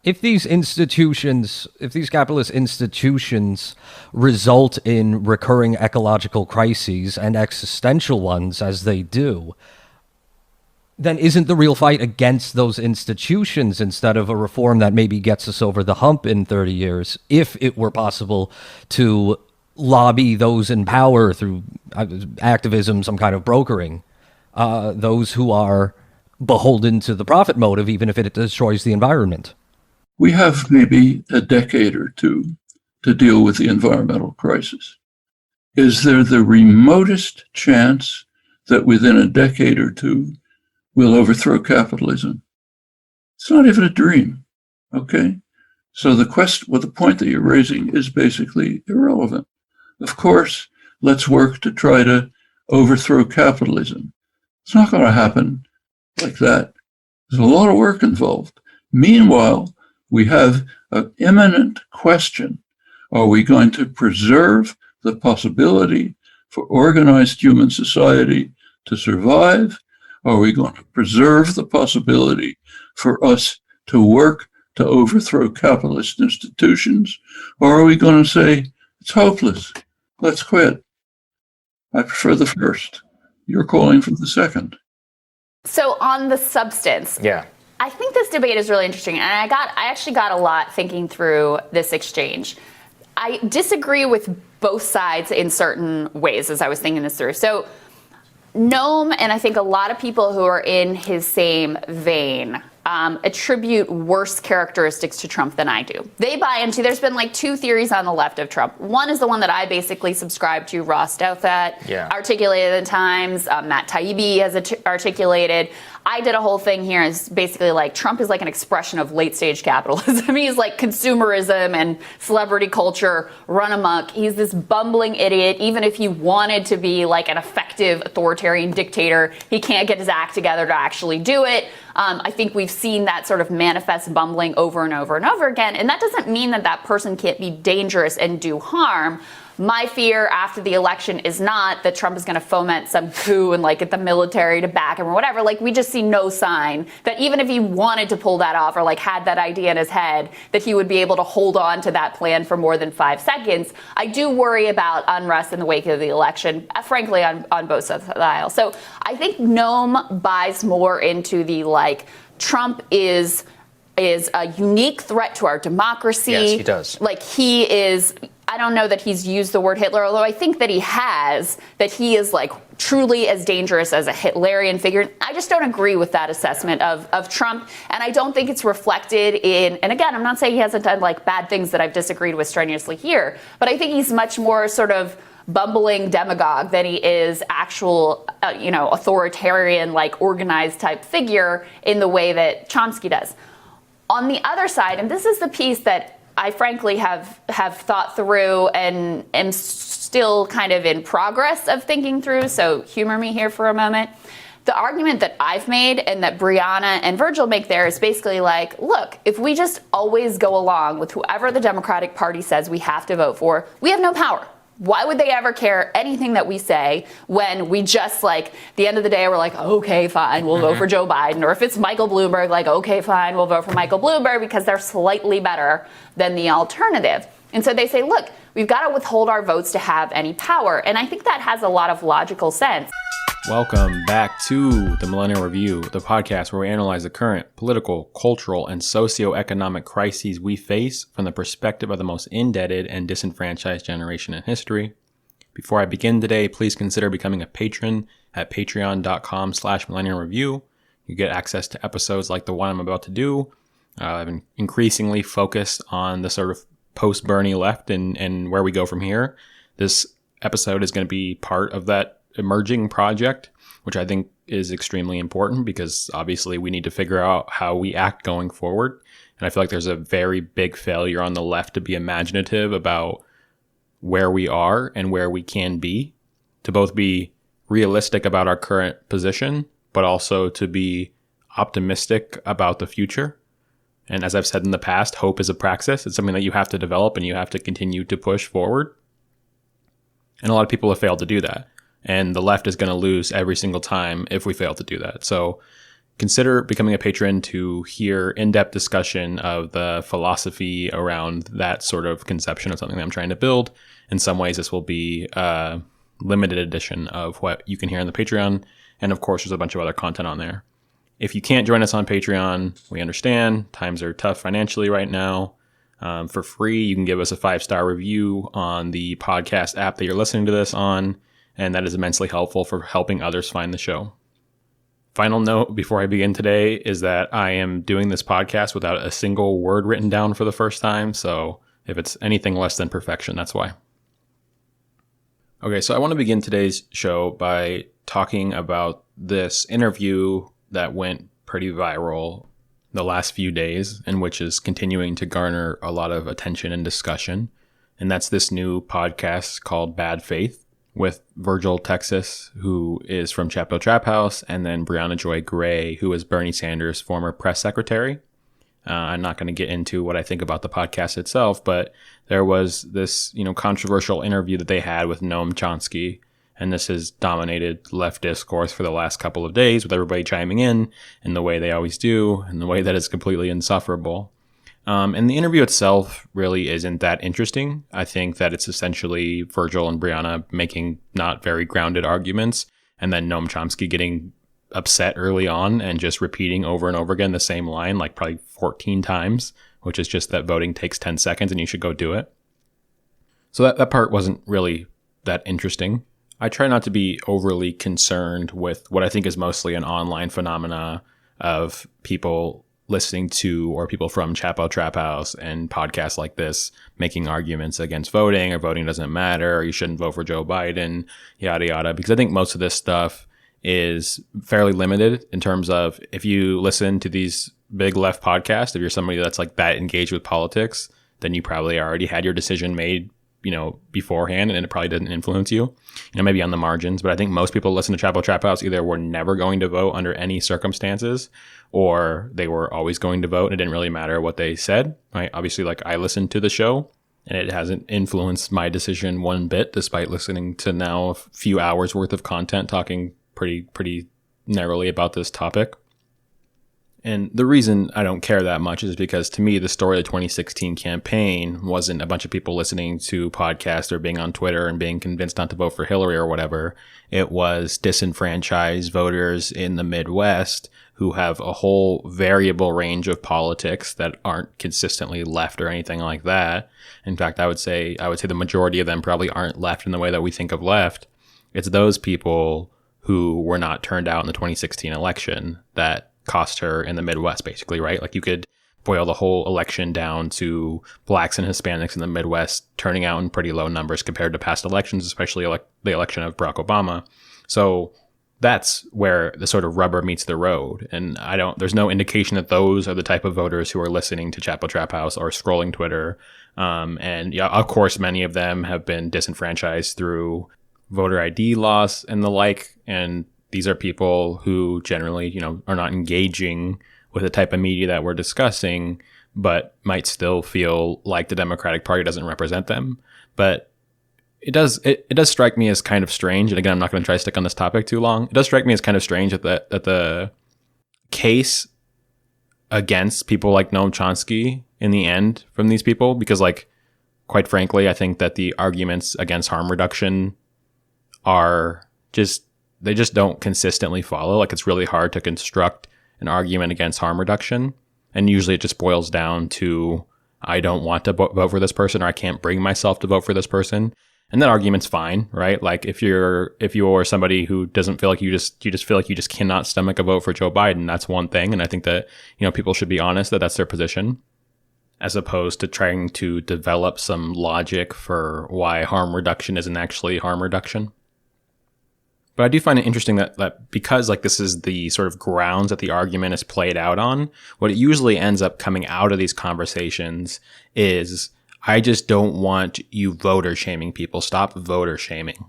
if these capitalist institutions result in recurring ecological crises and existential ones as they do, then isn't the real fight against those institutions instead of a reform that maybe gets us over the hump in 30 years, if it were possible to lobby those in power through activism, some kind of brokering, those who are beholden to the profit motive, even if it destroys the environment? We have maybe a decade or two to deal with the environmental crisis. Is there the remotest chance that within a decade or two we'll overthrow capitalism? It's not even a dream, okay? So the point that you're raising is basically irrelevant. Of course, let's work to try to overthrow capitalism. It's not going to happen like that. There's a lot of work involved. Meanwhile, we have an imminent question. Are we going to preserve the possibility for organized human society to survive? Are we going to preserve the possibility for us to work to overthrow capitalist institutions? Or are we going to say, it's hopeless, let's quit? I prefer the first. You're calling for the second. So on the substance, I think this debate is really interesting, and I actually got a lot thinking through this exchange. I disagree with both sides in certain ways as I was thinking this through. So Noam, and I think a lot of people who are in his same vein, attribute worse characteristics to Trump than I do. They buy into, there's been like two theories on the left of Trump. One is the one that I basically subscribe to, Ross Douthat articulated at the Times, Matt Taibbi has articulated. I did a whole thing here. It's basically like Trump is like an expression of late stage capitalism. He's like consumerism and celebrity culture run amok. He's this bumbling idiot. Even if he wanted to be like an effective authoritarian dictator, he can't get his act together to actually do it. I think we've seen that sort of manifest bumbling over and over and over again. And that doesn't mean that that person can't be dangerous and do harm. My fear after the election is not that Trump is going to foment some coup and like get the military to back him or whatever. Like, we just see no sign that even if he wanted to pull that off or like had that idea in his head, that he would be able to hold on to that plan for more than 5 seconds. I do worry about unrest in the wake of the election, frankly, on both sides of the aisle. So I think Noam buys more into the like Trump is a unique threat to our democracy. Yes, he does. Like, he is, I don't know that he's used the word Hitler, although I think that he has, that he is like truly as dangerous as a Hitlerian figure. I just don't agree with that assessment of Trump. And I don't think it's reflected in, and again, I'm not saying he hasn't done like bad things that I've disagreed with strenuously here, but I think he's much more sort of bumbling demagogue than he is actual, authoritarian, like organized type figure in the way that Chomsky does. On the other side, and this is the piece that I frankly have thought through and am still kind of in progress of thinking through, so humor me here for a moment. The argument that I've made and that Brianna and Virgil make there is basically like, look, if we just always go along with whoever the Democratic Party says we have to vote for, we have no power. Why would they ever care anything that we say when we just, like, the end of the day, we're like, okay, fine, we'll vote for Joe Biden. Or if it's Michael Bloomberg, like, okay, fine, we'll vote for Michael Bloomberg because they're slightly better than the alternative. And so they say, look, we've got to withhold our votes to have any power. And I think that has a lot of logical sense. Welcome back to the Millennial-Review, the podcast where we analyze the current political, cultural, and socioeconomic crises we face from the perspective of the most indebted and disenfranchised generation in history. Before I begin today, please consider becoming a patron at patreon.com/millennial-review. You get access to episodes like the one I'm about to do. I've been increasingly focused on the sort of post-Bernie left and where we go from here. This episode is going to be part of that emerging project, which I think is extremely important because obviously we need to figure out how we act going forward. And I feel like there's a very big failure on the left to be imaginative about where we are and where we can be, to both be realistic about our current position, but also to be optimistic about the future. And as I've said in the past, hope is a praxis. It's something that you have to develop and you have to continue to push forward. And a lot of people have failed to do that. And the left is going to lose every single time if we fail to do that. So consider becoming a patron to hear in-depth discussion of the philosophy around that sort of conception of something that I'm trying to build. In some ways, this will be a limited edition of what you can hear on the Patreon. And of course, there's a bunch of other content on there. If you can't join us on Patreon, we understand. Times are tough financially right now. For free, you can give us a 5-star review on the podcast app that you're listening to this on, and that is immensely helpful for helping others find the show. Final note before I begin today is that I am doing this podcast without a single word written down for the first time, so if it's anything less than perfection, that's why. Okay, so I want to begin today's show by talking about this interview that went pretty viral the last few days, and which is continuing to garner a lot of attention and discussion. And that's this new podcast called Bad Faith with Virgil Texas, who is from Chapo Trap House, and then Brianna Joy Gray, who is Bernie Sanders' former press secretary. I'm not going to get into what I think about the podcast itself, but there was this, controversial interview that they had with Noam Chomsky. And this has dominated left discourse for the last couple of days, with everybody chiming in the way they always do, in the way that is completely insufferable. And the interview itself really isn't that interesting. I think that it's essentially Virgil and Brianna making not very grounded arguments, and then Noam Chomsky getting upset early on and just repeating over and over again the same line, like probably 14 times, which is just that voting takes 10 seconds and you should go do it. So that part wasn't really that interesting. I try not to be overly concerned with what I think is mostly an online phenomena of people listening to, or people from Chapo Trap House and podcasts like this making arguments against voting, or voting doesn't matter, or you shouldn't vote for Joe Biden, yada, yada. Because I think most of this stuff is fairly limited in terms of, if you listen to these big left podcasts, if you're somebody that's like that engaged with politics, then you probably already had your decision made beforehand, and it probably didn't influence you, maybe on the margins. But I think most people listen to Chapo Trap House either were never going to vote under any circumstances, or they were always going to vote and it didn't really matter what they said, right? Obviously, like, I listened to the show and it hasn't influenced my decision one bit, despite listening to now a few hours worth of content talking pretty narrowly about this topic. And the reason I don't care that much is because, to me, the story of the 2016 campaign wasn't a bunch of people listening to podcasts or being on Twitter and being convinced not to vote for Hillary or whatever. It was disenfranchised voters in the Midwest who have a whole variable range of politics that aren't consistently left or anything like that. In fact, I would say the majority of them probably aren't left in the way that we think of left. It's those people who were not turned out in the 2016 election that cost her in the Midwest, basically, right? Like, you could boil the whole election down to blacks and Hispanics in the Midwest turning out in pretty low numbers compared to past elections, especially the election of Barack Obama. So that's where the sort of rubber meets the road. And there's no indication that those are the type of voters who are listening to Chapo Trap House or scrolling Twitter. And yeah, of course, many of them have been disenfranchised through voter ID loss and the like. And these are people who generally, are not engaging with the type of media that we're discussing, but might still feel like the Democratic Party doesn't represent them. But it does strike me as kind of strange. And again, I'm not going to try to stick on this topic too long. It does strike me as kind of strange that the case against people like Noam Chomsky in the end from these people, because, like, quite frankly, I think that the arguments against harm reduction they just don't consistently follow. Like, it's really hard to construct an argument against harm reduction. And usually it just boils down to, I don't want to vote for this person, or I can't bring myself to vote for this person. And that argument's fine, right? Like, if you're somebody who doesn't feel like you just feel like you just cannot stomach a vote for Joe Biden, that's one thing. And I think that, people should be honest that that's their position, as opposed to trying to develop some logic for why harm reduction isn't actually harm reduction. But I do find it interesting that because, like, this is the sort of grounds that the argument is played out on, what it usually ends up coming out of these conversations is, I just don't want you voter shaming people. Stop voter shaming.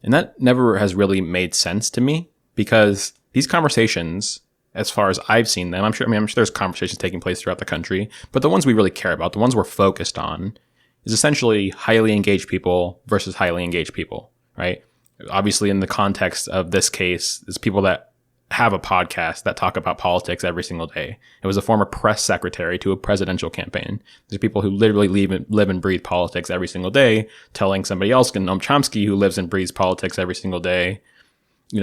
And that never has really made sense to me, because these conversations, as far as I've seen them, I'm sure there's conversations taking place throughout the country, but the ones we really care about, the ones we're focused on, is essentially highly engaged people versus highly engaged people, right? Obviously, in the context of this case, it's people that have a podcast that talk about politics every single day. It was a former press secretary to a presidential campaign. There's people who literally live and breathe politics every single day, telling somebody else, Noam Chomsky, who lives and breathes politics every single day,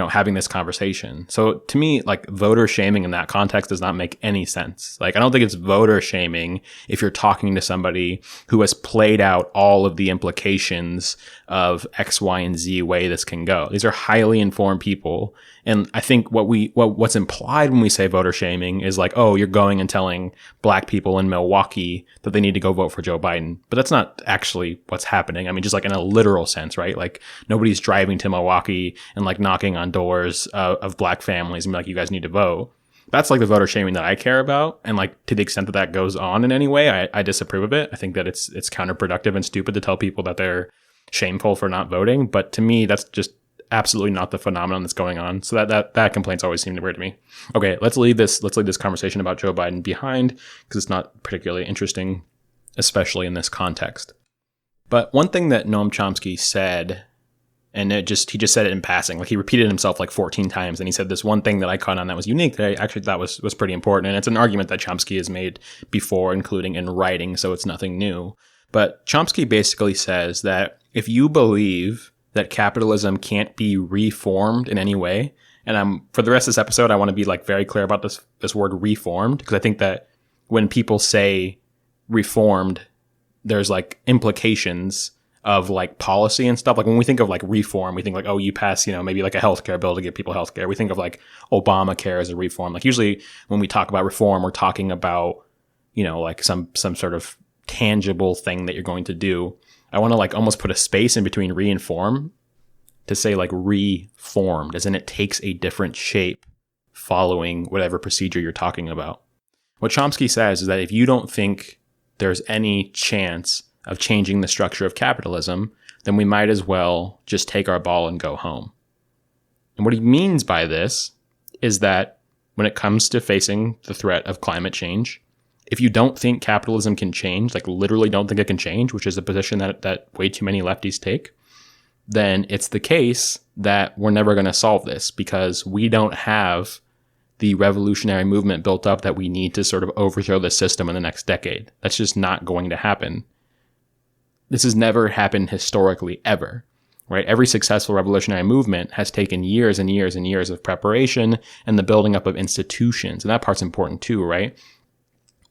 having this conversation. So to me, like, voter shaming in that context does not make any sense. Like, I don't think it's voter shaming if you're talking to somebody who has played out all of the implications of X, Y, and Z way this can go. These are highly informed people. And I think what's implied when we say voter shaming is like, oh, you're going and telling black people in Milwaukee that they need to go vote for Joe Biden. But that's not actually what's happening. I mean, just like in a literal sense, right? Like, nobody's driving to Milwaukee and like knocking on doors of black families and be like, you guys need to vote. That's like the voter shaming that I care about. And like, to the extent that that goes on in any way, I disapprove of it. I think that it's counterproductive and stupid to tell people that they're shameful for not voting. But to me, that's just absolutely not the phenomenon that's going on. So that complaint's always seemed weird to me. Okay, let's leave this conversation about Joe Biden behind, because it's not particularly interesting, especially in this context. But one thing that Noam Chomsky said, and he just said it in passing, like he repeated himself like 14 times, and he said this one thing that I caught on that was unique that I actually thought was pretty important. And it's an argument that Chomsky has made before, including in writing, so it's nothing new. But Chomsky basically says that if you believe that capitalism can't be reformed in any way. And for the rest of this episode, I want to be like very clear about this word reformed, because I think that when people say reformed, there's like implications of like policy and stuff. Like when we think of like reform, we think like, oh, you pass, maybe like a healthcare bill to give people healthcare. We think of like Obamacare as a reform. Like usually when we talk about reform, we're talking about, like some sort of tangible thing that you're going to do. I want to like almost put a space in between re and form to say like reformed, as in it takes a different shape following whatever procedure you're talking about. What Chomsky says is that if you don't think there's any chance of changing the structure of capitalism, then we might as well just take our ball and go home. And what he means by this is that when it comes to facing the threat of climate change, if you don't think capitalism can change, like literally don't think it can change, which is a position that way too many lefties take, then it's the case that we're never going to solve this, because we don't have the revolutionary movement built up that we need to sort of overthrow the system in the next decade. That's just not going to happen. This has never happened historically ever, right? Every successful revolutionary movement has taken years and years and years of preparation and the building up of institutions. And that part's important too, right?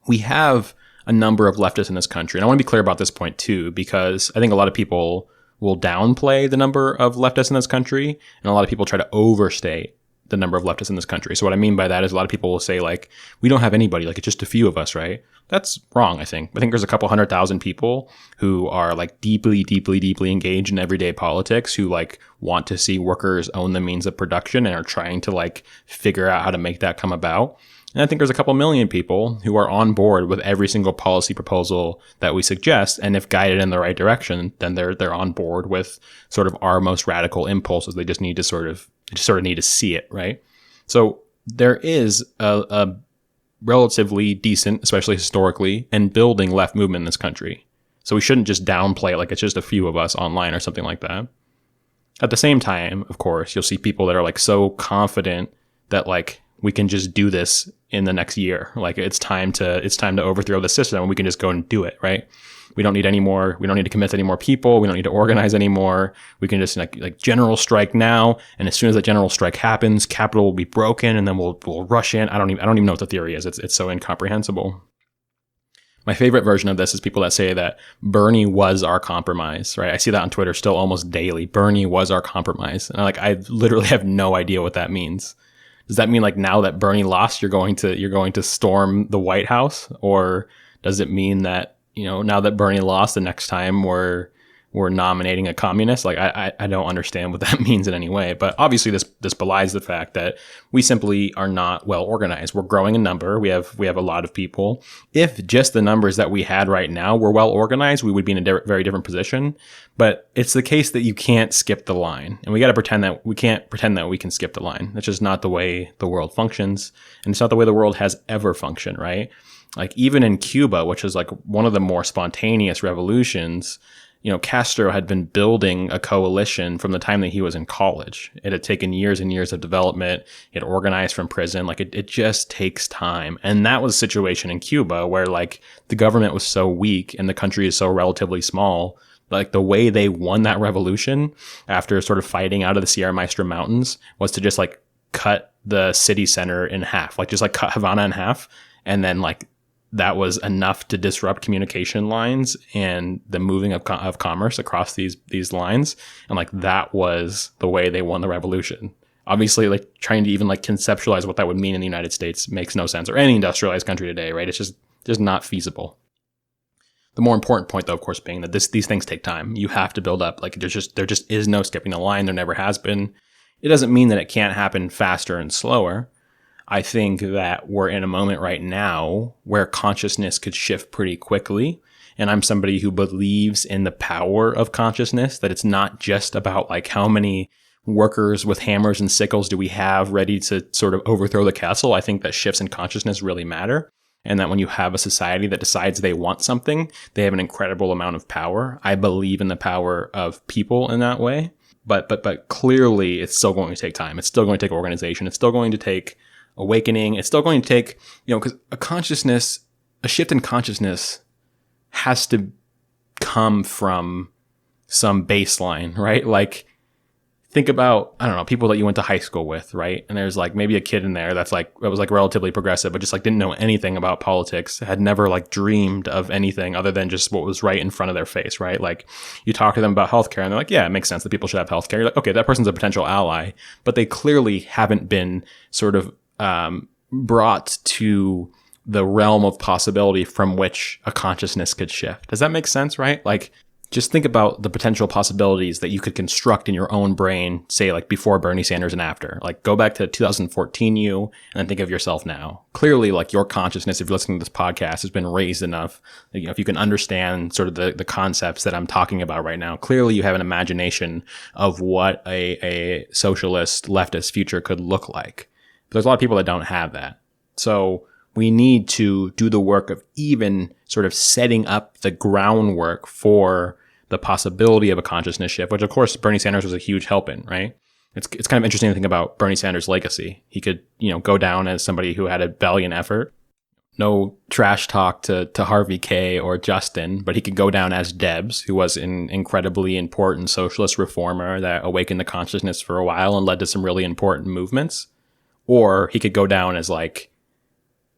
We have a number of leftists in this country. And I want to be clear about this point too, because I think a lot of people will downplay the number of leftists in this country, and a lot of people try to overstate the number of leftists in this country. So what I mean by that is a lot of people will say like, we don't have anybody, like it's just a few of us, right? That's wrong, I think. I think there's a couple 100,000 people who are like deeply, deeply, deeply engaged in everyday politics, who like want to see workers own the means of production and are trying to like figure out how to make that come about. And I think there's a couple million people who are on board with every single policy proposal that we suggest. And if guided in the right direction, then they're on board with sort of our most radical impulses. They just need to need to see it, right? So there is a relatively decent, especially historically, and building left movement in this country. So we shouldn't just downplay it like it's just a few of us online or something like that. At the same time, of course, you'll see people that are like so confident that like we can just do this in the next year. Like it's time to overthrow the system and we can just go and do it, right? We don't need to commit any more people. We don't need to organize anymore. We can just like general strike now. And as soon as that general strike happens, capital will be broken and then we'll rush in. I don't even know what the theory is. It's so incomprehensible. My favorite version of this is people that say that Bernie was our compromise, right? I see that on Twitter still almost daily. Bernie was our compromise. And I literally have no idea what that means. Does that mean like now that Bernie lost, you're going to storm the White House? Or does it mean that, now that Bernie lost, the next time we're nominating a communist? Like I don't understand what that means in any way. But obviously this belies the fact that we simply are not well organized. We're growing in number. We have a lot of people. If just the numbers that we had right now were well organized, we would be in a very different position. But it's the case that you can't skip the line. And we got to pretend that we can't pretend that we can skip the line. That's just not the way the world functions. And it's not the way the world has ever functioned, right? Like even in Cuba, which is like one of the more spontaneous revolutions, Castro had been building a coalition from the time that he was in college. It had taken years and years of development. It organized from prison. Like it just takes time. And that was a situation in Cuba where like the government was so weak and the country is so relatively small. Like the way they won that revolution after sort of fighting out of the Sierra Maestra Mountains was to just like cut the city center in half, like just like cut Havana in half. And then like that was enough to disrupt communication lines and the moving of commerce across these lines. And like that was the way they won the revolution. Obviously, like trying to even like conceptualize what that would mean in the United States makes no sense, or any industrialized country today, right? It's just not feasible. The more important point, though, of course, being that these things take time. You have to build up. Like there just is no skipping the line. There never has been. It doesn't mean that it can't happen faster and slower. I think that we're in a moment right now where consciousness could shift pretty quickly. And I'm somebody who believes in the power of consciousness, that it's not just about like how many workers with hammers and sickles do we have ready to sort of overthrow the castle. I think that shifts in consciousness really matter. And that when you have a society that decides they want something, they have an incredible amount of power. I believe in the power of people in that way. But clearly it's still going to take time. It's still going to take organization. It's still going to take awakening. It's still going to take, because a shift in consciousness has to come from some baseline, right? Like think about, I don't know, people that you went to high school with, right? And there's like maybe a kid in there that was like relatively progressive, but just like didn't know anything about politics, had never like dreamed of anything other than just what was right in front of their face, right? Like you talk to them about healthcare and they're like, yeah, it makes sense that people should have healthcare. You're like, okay, that person's a potential ally, but they clearly haven't been sort of brought to the realm of possibility from which a consciousness could shift. Does that make sense, right? Like just think about the potential possibilities that you could construct in your own brain, say like before Bernie Sanders and after. Like go back to 2014 you and then think of yourself now. Clearly, like your consciousness, if you're listening to this podcast, has been raised enough that, if you can understand sort of the concepts that I'm talking about right now, clearly you have an imagination of what a socialist leftist future could look like. But there's a lot of people that don't have that. So we need to do the work of even sort of setting up the groundwork for the possibility of a consciousness shift, which of course Bernie Sanders was a huge help in, right? It's kind of interesting to think about Bernie Sanders' legacy. He could, go down as somebody who had a valiant effort. No trash talk to Harvey K or Justin, but he could go down as Debs, who was an incredibly important socialist reformer that awakened the consciousness for a while and led to some really important movements. Or he could go down as like,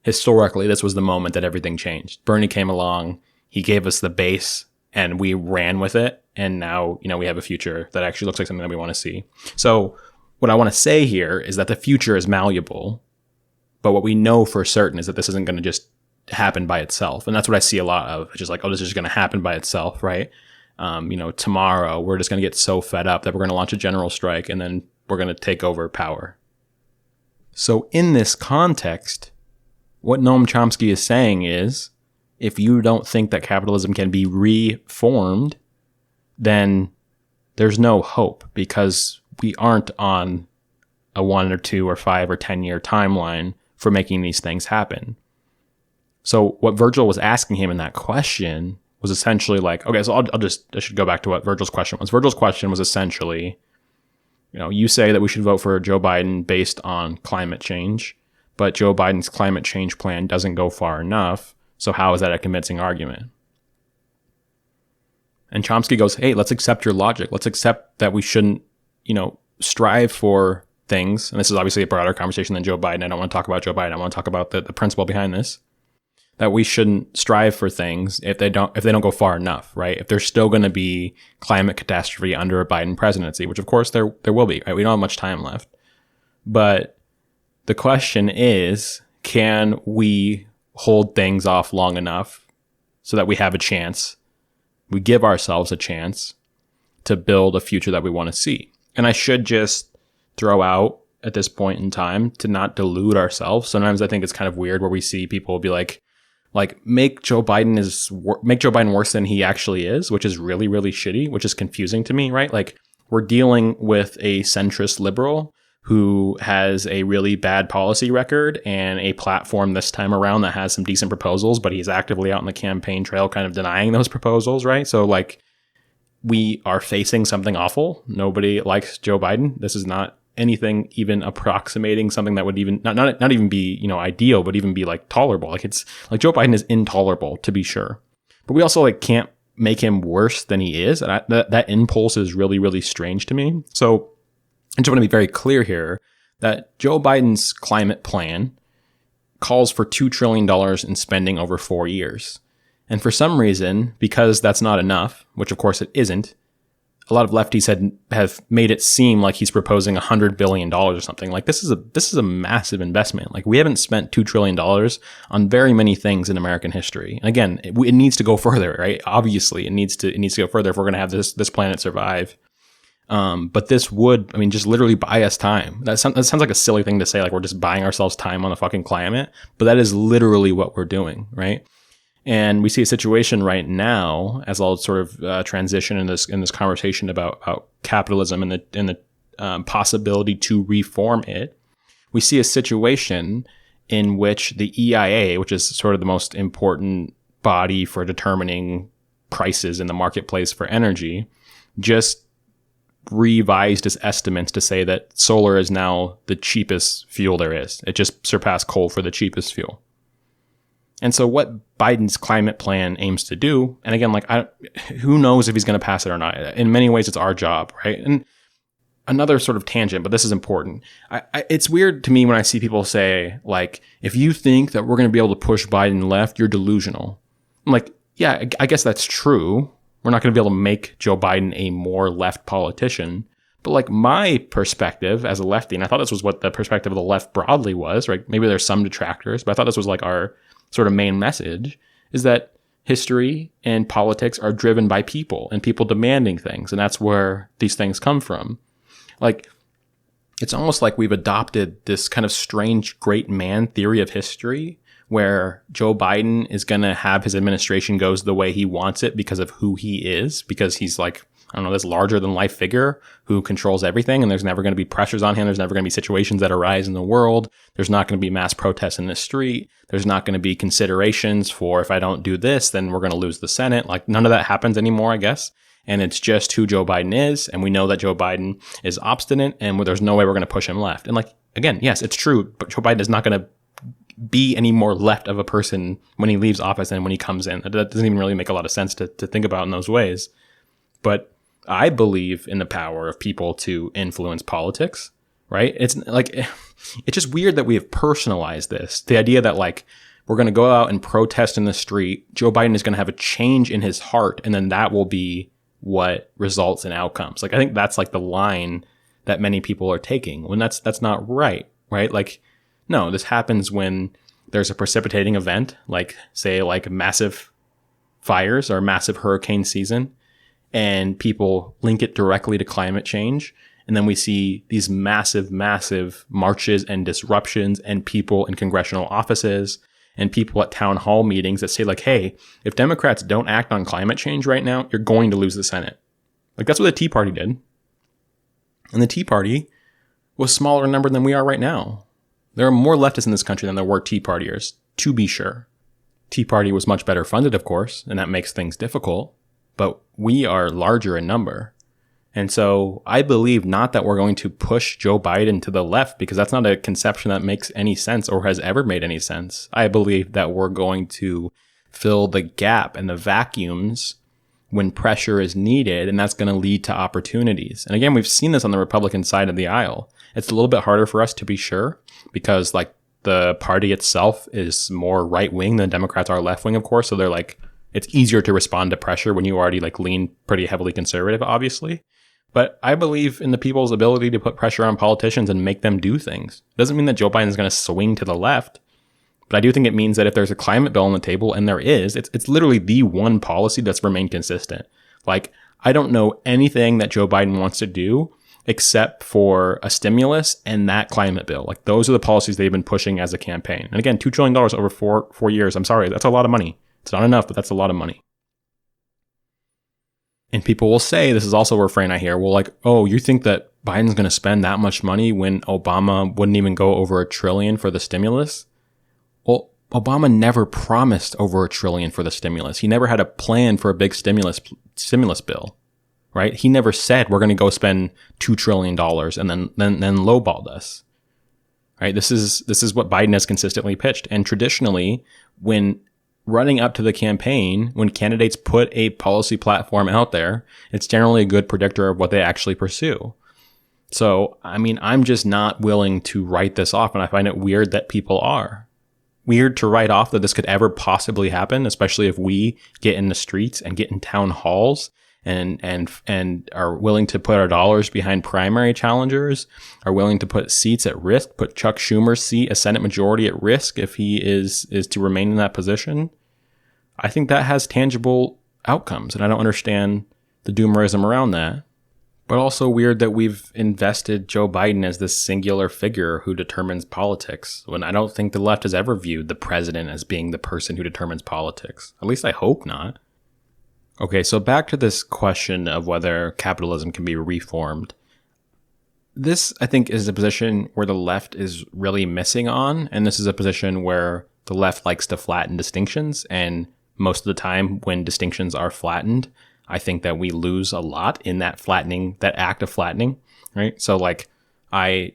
historically, this was the moment that everything changed. Bernie came along, he gave us the base, and we ran with it. And now, we have a future that actually looks like something that we want to see. So what I want to say here is that the future is malleable, but what we know for certain is that this isn't going to just happen by itself. And that's what I see a lot of. It's just like, oh, this is just going to happen by itself, right? Tomorrow we're just going to get so fed up that we're going to launch a general strike and then we're going to take over power. So in this context, what Noam Chomsky is saying is, if you don't think that capitalism can be reformed, then there's no hope, because we aren't on a 1 or 2 or 5 or 10 year timeline for making these things happen. So what Virgil was asking him in that question was essentially like, okay, so I should go back to what Virgil's question was. Virgil's question was essentially, you say that we should vote for Joe Biden based on climate change, but Joe Biden's climate change plan doesn't go far enough. So how is that a convincing argument? And Chomsky goes, hey, let's accept your logic. Let's accept that we shouldn't, strive for things. And this is obviously a broader conversation than Joe Biden. I don't want to talk about Joe Biden. I want to talk about the principle behind this. That we shouldn't strive for things if they don't go far enough, right? If there's still going to be climate catastrophe under a Biden presidency, which of course there will be, right? We don't have much time left. But the question is, can we hold things off long enough so that we have a chance, we give ourselves a chance to build a future that we want to see? And I should just throw out at this point in time to not delude ourselves. Sometimes I think it's kind of weird where we see people be like make Joe Biden worse than he actually is, which is really, really shitty, which is confusing to me, right? Like we're dealing with a centrist liberal who has a really bad policy record and a platform this time around that has some decent proposals, but he's actively out in the campaign trail kind of denying those proposals, right? So like we are facing something awful. Nobody likes Joe Biden. This is not anything even approximating something that would even not even be, ideal, but even be like tolerable. Like it's like Joe Biden is intolerable, to be sure. But we also like can't make him worse than he is. And that impulse is really, really strange to me. So I just want to be very clear here that Joe Biden's climate plan calls for $2 trillion in spending over 4 years. And for some reason, because that's not enough, which of course it isn't, a lot of lefties have made it seem like he's proposing $100 billion or something. Like this is a massive investment. Like we haven't spent $2 trillion on very many things in American history. And again, it needs to go further, right? Obviously, it needs to go further if we're going to have this planet survive. But this would, just literally buy us time. That sounds like a silly thing to say, like we're just buying ourselves time on the fucking climate. But that is literally what we're doing, right? And we see a situation right now, as I'll sort of transition in this conversation about capitalism and the possibility to reform it. We see a situation in which the EIA, which is sort of the most important body for determining prices in the marketplace for energy, just revised its estimates to say that solar is now the cheapest fuel there is. It just surpassed coal for the cheapest fuel. And so what Biden's climate plan aims to do, and again, who knows if he's going to pass it or not? In many ways, it's our job, right? And another sort of tangent, but this is important. It's weird to me when I see people say, like, if you think that we're going to be able to push Biden left, you're delusional. I'm like, yeah, I guess that's true. We're not going to be able to make Joe Biden a more left politician. But like my perspective as a lefty, and I thought this was what the perspective of the left broadly was, right? Maybe there's some detractors, but I thought this was like our sort of main message, is that history and politics are driven by people and people demanding things. And that's where these things come from. Like, it's almost like we've adopted this kind of strange great man theory of history where Joe Biden is going to have his administration goes the way he wants it because of who he is, because he's like, I don't know, this larger than life figure who controls everything. And there's never going to be pressures on him. There's never going to be situations that arise in the world. There's not going to be mass protests in the street. There's not going to be considerations for if I don't do this, then we're going to lose the Senate. Like none of that happens anymore, I guess. And it's just who Joe Biden is. And we know that Joe Biden is obstinate and there's no way we're going to push him left. And like, again, yes, it's true, but Joe Biden is not going to be any more left of a person when he leaves office than when he comes in. That doesn't even really make a lot of sense to think about in those ways. But I believe in the power of people to influence politics, right? It's like, it's just weird that we have personalized this. The idea that like, we're going to go out and protest in the street. Joe Biden is going to have a change in his heart. And then that will be what results in outcomes. Like, I think that's like the line that many people are taking when that's not right? Like, no, this happens when there's a precipitating event, like say like massive fires or massive hurricane season, and people link it directly to climate change. And then we see these massive, massive marches and disruptions and people in congressional offices and people at town hall meetings that say like, hey, if Democrats don't act on climate change right now, you're going to lose the Senate. Like that's what the Tea Party did. And the Tea Party was smaller in number than we are right now. There are more leftists in this country than there were Tea Partiers, to be sure. Tea Party was much better funded, of course, and that makes things difficult. But we are larger in number. And so I believe not that we're going to push Joe Biden to the left, because that's not a conception that makes any sense or has ever made any sense. I believe that we're going to fill the gap and the vacuums when pressure is needed, and that's going to lead to opportunities. And again, we've seen this on the Republican side of the aisle. It's a little bit harder for us to be sure, because like the party itself is more right-wing than Democrats are left-wing, of course. So they're like, it's easier to respond to pressure when you already like lean pretty heavily conservative, obviously. But I believe in the people's ability to put pressure on politicians and make them do things. It doesn't mean that Joe Biden is going to swing to the left. But I do think it means that if there's a climate bill on the table, and there is, it's literally the one policy that's remained consistent. Like, I don't know anything that Joe Biden wants to do except for a stimulus and that climate bill. Like, those are the policies they've been pushing as a campaign. And again, $2 trillion over four years. I'm sorry, that's a lot of money. It's not enough, but that's a lot of money. And people will say, this is also a refrain I hear, well, like, oh, you think that Biden's going to spend that much money when Obama wouldn't even go over $1 trillion for the stimulus? Well, Obama never promised over $1 trillion for the stimulus. He never had a plan for a big stimulus bill. right? He never said we're going to go spend $2 trillion and then lowballed us, right? This is what Biden has consistently pitched. And traditionally, when running up to the campaign, when candidates put a policy platform out there, it's generally a good predictor of what they actually pursue. So, I mean, I'm just not willing to write this off, and I find it weird that people are. Weird to write off that this could ever possibly happen, especially if we get in the streets and get in town halls and are willing to put our dollars behind primary challengers, are willing to put seats at risk, put Chuck Schumer's seat, a Senate majority, at risk if he is to remain in that position. I think that has tangible outcomes, and I don't understand the doomerism around that. But also weird that we've invested Joe Biden as this singular figure who determines politics, when I don't think the left has ever viewed the president as being the person who determines politics. At least I hope not. Okay, so back to this question of whether capitalism can be reformed. This, I think, is a position where the left is really missing on, and this is a position where the left likes to flatten distinctions, and most of the time when distinctions are flattened, I think that we lose a lot in that flattening, that act of flattening, right? So like I,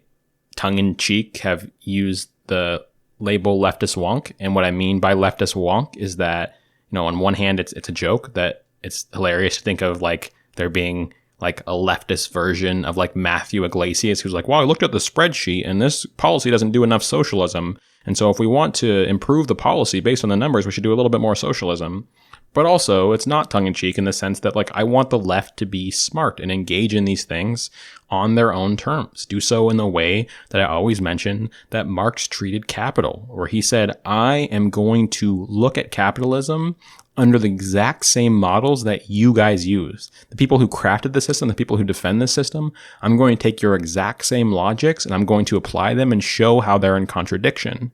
tongue-in-cheek, have used the label leftist wonk. And what I mean by leftist wonk is that, you know, on one hand, it's a joke that it's hilarious to think of like there being like a leftist version of like Matthew Iglesias, who's like, well, I looked at the spreadsheet and this policy doesn't do enough socialism. And so if we want to improve the policy based on the numbers, we should do a little bit more socialism. But also, it's not tongue-in-cheek in the sense that, like, I want the left to be smart and engage in these things on their own terms. Do so in the way that I always mention that Marx treated capital, where he said, I am going to look at capitalism under the exact same models that you guys use. The people who crafted the system, the people who defend the system, I'm going to take your exact same logics and I'm going to apply them and show how they're in contradiction.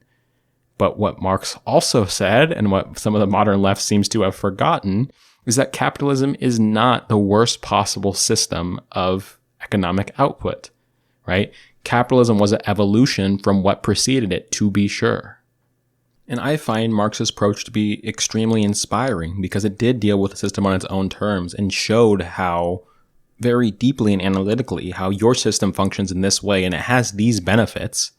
But what Marx also said, and what some of the modern left seems to have forgotten, is that capitalism is not the worst possible system of economic output, right? Capitalism was an evolution from what preceded it, to be sure. And I find Marx's approach to be extremely inspiring because it did deal with the system on its own terms and showed how very deeply and analytically how your system functions in this way and it has these benefits.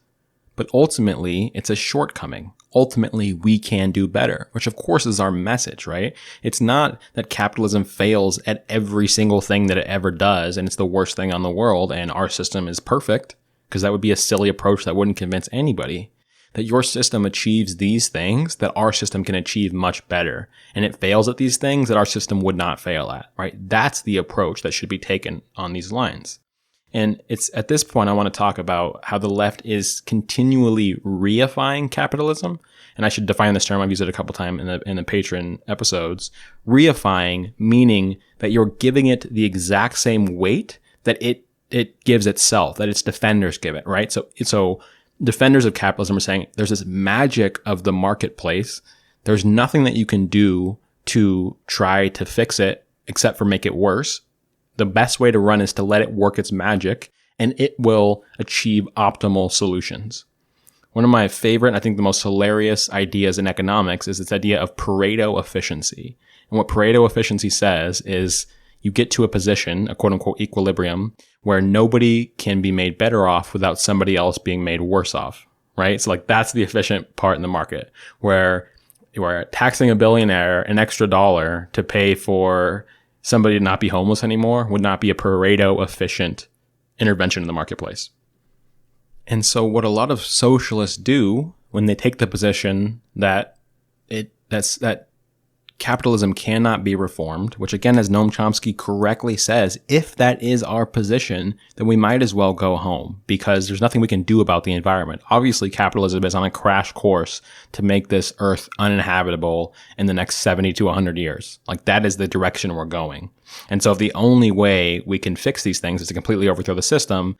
But ultimately, it's a shortcoming. Ultimately, we can do better, which of course is our message, right? It's not that capitalism fails at every single thing that it ever does, and it's the worst thing on the world, and our system is perfect, because that would be a silly approach that wouldn't convince anybody. That your system achieves these things that our system can achieve much better, and it fails at these things that our system would not fail at, right? That's the approach that should be taken on these lines. And it's at this point I want to talk about how the left is continually reifying capitalism. And I should define this term. I've used it a couple times in the Patreon episodes. Reifying, meaning that you're giving it the exact same weight that it gives itself, that its defenders give it, right? So defenders of capitalism are saying there's this magic of the marketplace. There's nothing that you can do to try to fix it except for make it worse. The best way to run is to let it work its magic, and it will achieve optimal solutions. One of my favorite, I think the most hilarious ideas in economics is this idea of Pareto efficiency. And what Pareto efficiency says is you get to a position, a quote unquote equilibrium, where nobody can be made better off without somebody else being made worse off, right? So like that's the efficient part in the market, where we're taxing a billionaire an extra dollar to pay for somebody to not be homeless anymore would not be a Pareto efficient intervention in the marketplace. And so what a lot of socialists do when they take the position that that capitalism cannot be reformed, which again, as Noam Chomsky correctly says, if that is our position, then we might as well go home because there's nothing we can do about the environment. Obviously, capitalism is on a crash course to make this earth uninhabitable in the next 70 to 100 years. Like that is the direction we're going. And so if the only way we can fix these things is to completely overthrow the system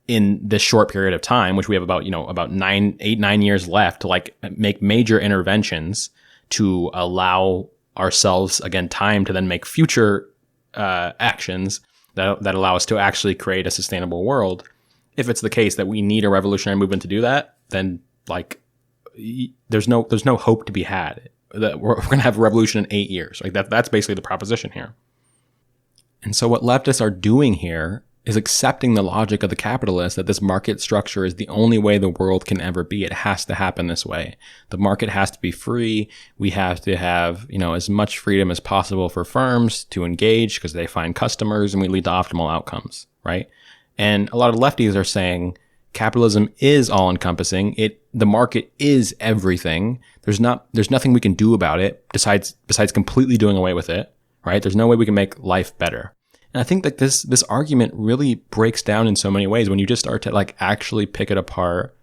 in this short period of time, which we have about 9 years left to like make major interventions to allow ourselves, again, time to then make future actions that allow us to actually create a sustainable world. If it's the case that we need a revolutionary movement to do that, then like there's no hope to be had. That we're going to have a revolution in 8 years. Like that's basically the proposition here. And so what leftists are doing here is accepting the logic of the capitalists that this market structure is the only way the world can ever be. It has to happen this way. The market has to be free. We have to have, as much freedom as possible for firms to engage because they find customers and we lead to optimal outcomes, right? And a lot of lefties are saying capitalism is all encompassing. The market is everything. There's nothing we can do about it besides completely doing away with it, right? There's no way we can make life better. And I think that this argument really breaks down in so many ways when you just start to actually pick it apart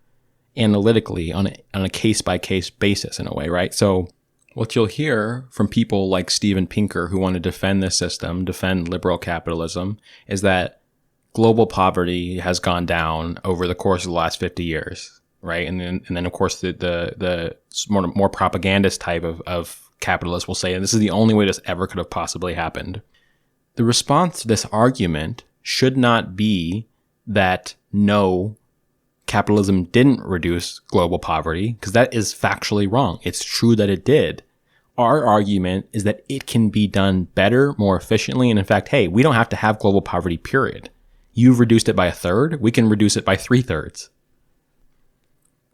analytically on a case by case basis in a way, right? So what you'll hear from people like Steven Pinker who want to defend this system, defend liberal capitalism, is that global poverty has gone down over the course of the last 50 years, right? And then of course the more propagandist type of capitalists will say, and this is the only way this ever could have possibly happened. The response to this argument should not be that no, capitalism didn't reduce global poverty, because that is factually wrong. It's true that it did. Our argument is that it can be done better, more efficiently, and in fact, hey, we don't have to have global poverty, period. You've reduced it by 1/3, we can reduce it by 3/3.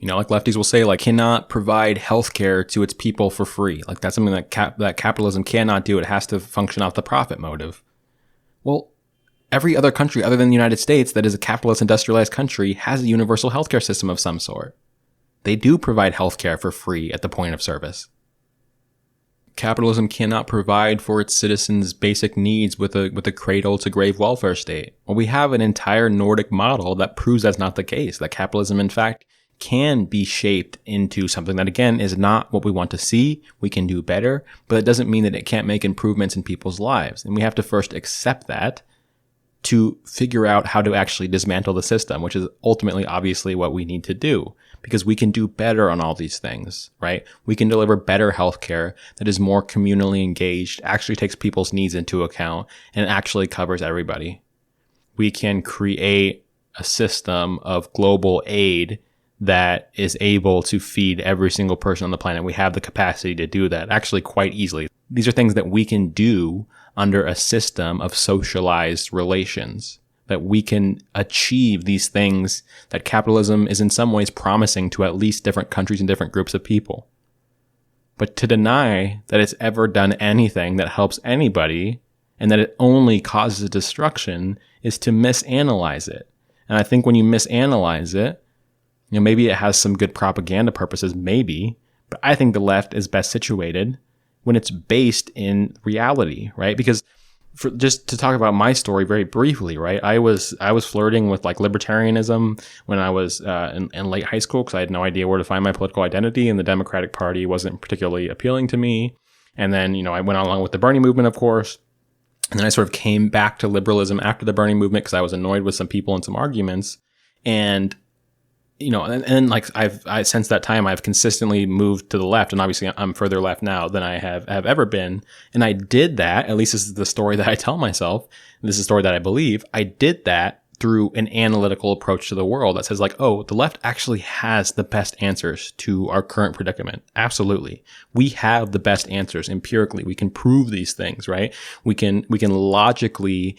Like lefties will say, cannot provide healthcare to its people for free. That's something that capitalism cannot do. It has to function off the profit motive. Well, every other country other than the United States that is a capitalist industrialized country has a universal healthcare system of some sort. They do provide healthcare for free at the point of service. Capitalism cannot provide for its citizens' basic needs with a cradle-to-grave welfare state. Well, we have an entire Nordic model that proves that's not the case, that capitalism, in fact, can be shaped into something that, again, is not what we want to see. We can do better, but it doesn't mean that it can't make improvements in people's lives. And we have to first accept that to figure out how to actually dismantle the system, which is ultimately, obviously, what we need to do, because we can do better on all these things, right? We can deliver better healthcare that is more communally engaged, actually takes people's needs into account, and actually covers everybody. We can create a system of global aid that is able to feed every single person on the planet. We have the capacity to do that actually quite easily. These are things that we can do under a system of socialized relations, that we can achieve these things that capitalism is in some ways promising to at least different countries and different groups of people. But to deny that it's ever done anything that helps anybody and that it only causes destruction is to misanalyze it. And I think when you misanalyze it, maybe it has some good propaganda purposes, maybe, but I think the left is best situated when it's based in reality, right? Because just to talk about my story very briefly, right? I was flirting with libertarianism when I was in late high school because I had no idea where to find my political identity, and the Democratic Party wasn't particularly appealing to me. And then, I went along with the Bernie movement, of course. And then I sort of came back to liberalism after the Bernie movement because I was annoyed with some people and some arguments. And I've since that time, I've consistently moved to the left, and obviously I'm further left now than I have ever been. And I did that, at least this is the story that I tell myself, this is the story that I believe, I did that through an analytical approach to the world that says the left actually has the best answers to our current predicament. Absolutely. We have the best answers empirically. We can prove these things, right? We can logically,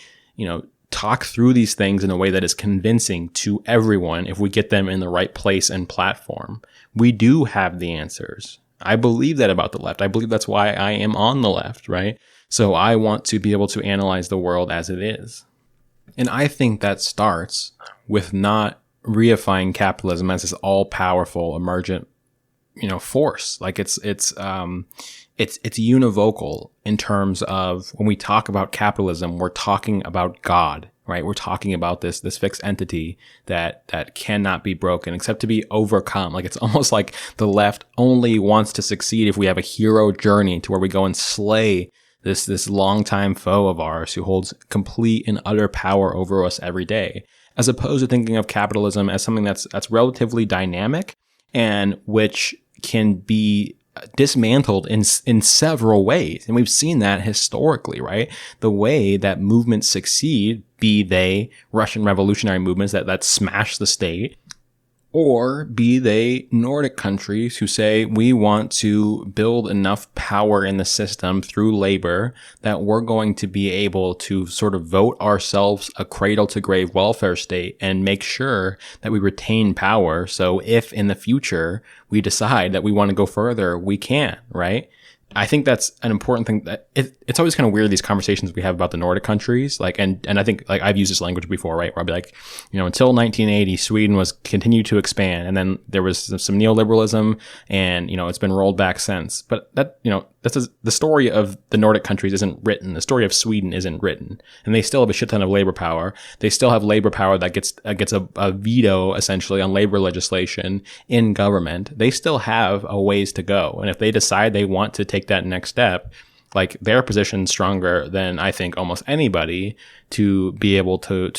talk through these things in a way that is convincing to everyone if we get them in the right place and platform. We do have the answers. I believe that about the left. I believe that's why I am on the left, right? So I want to be able to analyze the world as it is. And I think that starts with not reifying capitalism as this all-powerful emergent, force. It's univocal in terms of when we talk about capitalism, we're talking about God, right? We're talking about this fixed entity that cannot be broken except to be overcome. It's almost like the left only wants to succeed if we have a hero journey to where we go and slay this longtime foe of ours who holds complete and utter power over us every day, as opposed to thinking of capitalism as something that's relatively dynamic and which can be dismantled in several ways. And we've seen that historically, right? The way that movements succeed, be they Russian revolutionary movements that smash the state, Or be they Nordic countries who say we want to build enough power in the system through labor that we're going to be able to sort of vote ourselves a cradle to grave welfare state and make sure that we retain power. So if in the future we decide that we want to go further, we can, right? I think that's an important thing. That it's always kind of weird, these conversations we have about the Nordic countries. Like, and I think, like, I've used this language before, right? Where I'll be like, until 1980, Sweden was continued to expand, and then there was some neoliberalism, and it's been rolled back since. But that, the story of the Nordic countries isn't written. The story of Sweden isn't written, and they still have a shit ton of labor power. They still have labor power that gets a veto essentially on labor legislation in government. They still have a ways to go, and if they decide they want to take that next step, like, their position's stronger than I think almost anybody to be able to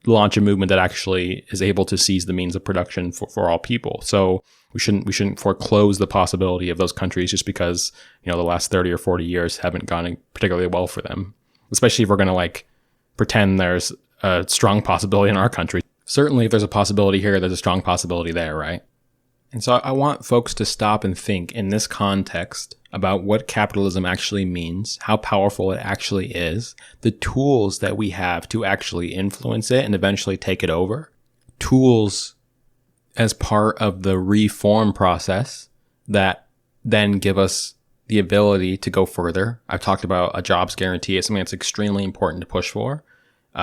launch a movement that actually is able to seize the means of production for all people. So we shouldn't foreclose the possibility of those countries just because the last 30 or 40 years haven't gone particularly well for them, especially if we're going to pretend there's a strong possibility in our country. Certainly if there's a possibility here, there's a strong possibility there, right? And so I want folks to stop and think in this context about what capitalism actually means, how powerful it actually is, the tools that we have to actually influence it and eventually take it over, tools as part of the reform process that then give us the ability to go further. I've talked about a jobs guarantee as something that's extremely important to push for.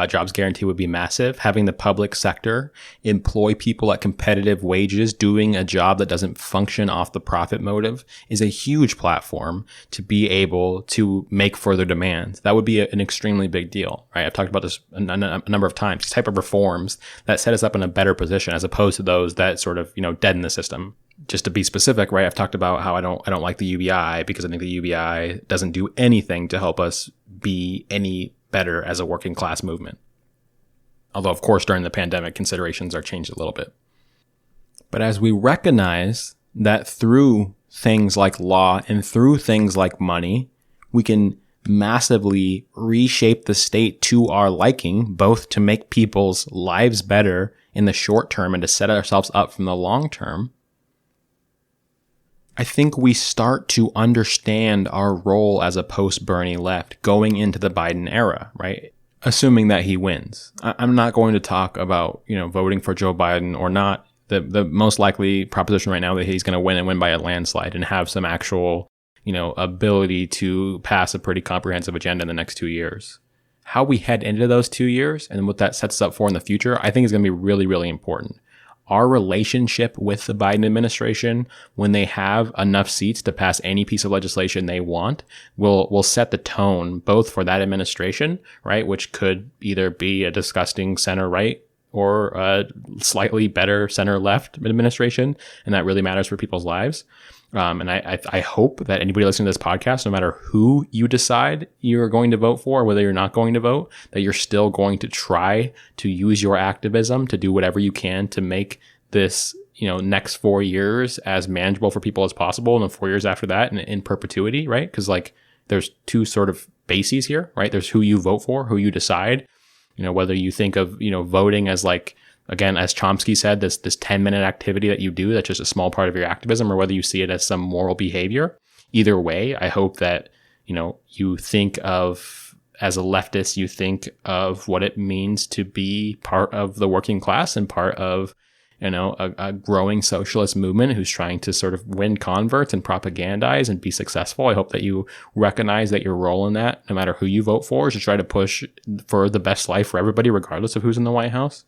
Jobs guarantee would be massive. Having the public sector employ people at competitive wages doing a job that doesn't function off the profit motive is a huge platform to be able to make further demands. That would be an extremely big deal, right? I've talked about this a number of times. These type of reforms that set us up in a better position as opposed to those that sort of, deaden the system. Just to be specific, right? I've talked about how I don't like the UBI because I think the UBI doesn't do anything to help us be any better as a working class movement. Although, of course, during the pandemic, considerations are changed a little bit. But as we recognize that through things like law and through things like money, we can massively reshape the state to our liking, both to make people's lives better in the short term and to set ourselves up from the long term, I think we start to understand our role as a post-Bernie left going into the Biden era, right? Assuming that he wins. I'm not going to talk about, voting for Joe Biden or not. The most likely proposition right now that he's going to win and win by a landslide and have some actual, ability to pass a pretty comprehensive agenda in the next 2 years. How we head into those 2 years and what that sets us up for in the future, I think is going to be really, really important. Our relationship with the Biden administration, when they have enough seats to pass any piece of legislation they want, will set the tone both for that administration, right, which could either be a disgusting center right or a slightly better center left administration, and that really matters for people's lives. And I hope that anybody listening to this podcast, no matter who you decide you're going to vote for, or whether you're not going to vote, that you're still going to try to use your activism to do whatever you can to make this, next 4 years as manageable for people as possible, and the 4 years after that in perpetuity, right? Because there's two sort of bases here, right? There's who you vote for, who you decide, whether you think of, voting as again, as Chomsky said, this 10-minute activity that you do that's just a small part of your activism, or whether you see it as some moral behavior. Either way, I hope that, you think of, as a leftist, you think of what it means to be part of the working class and part of, a growing socialist movement who's trying to sort of win converts and propagandize and be successful. I hope that you recognize that your role in that, no matter who you vote for, is to try to push for the best life for everybody, regardless of who's in the White House.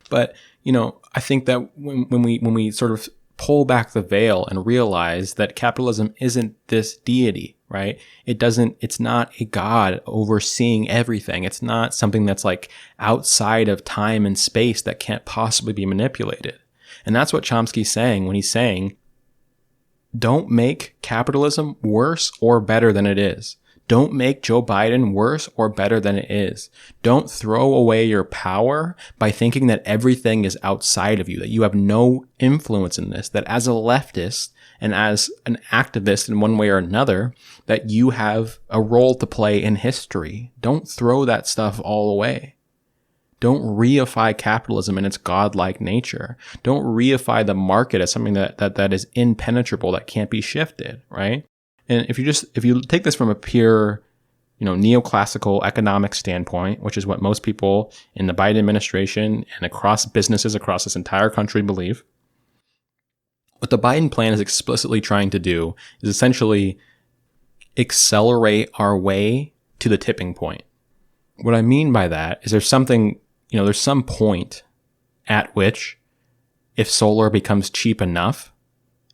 But, I think that when we sort of pull back the veil and realize that capitalism isn't this deity, right? It's not a God overseeing everything. It's not something that's outside of time and space that can't possibly be manipulated. And that's what Chomsky's saying when he's saying, don't make capitalism worse or better than it is. Don't make Joe Biden worse or better than it is. Don't throw away your power by thinking that everything is outside of you, that you have no influence in this, that as a leftist and as an activist in one way or another, that you have a role to play in history. Don't throw that stuff all away. Don't reify capitalism in its godlike nature. Don't reify the market as something that is impenetrable, that can't be shifted, right? And if you take this from a pure, neoclassical economic standpoint, which is what most people in the Biden administration and across businesses across this entire country believe, what the Biden plan is explicitly trying to do is essentially accelerate our way to the tipping point. What I mean by that is there's some point at which if solar becomes cheap enough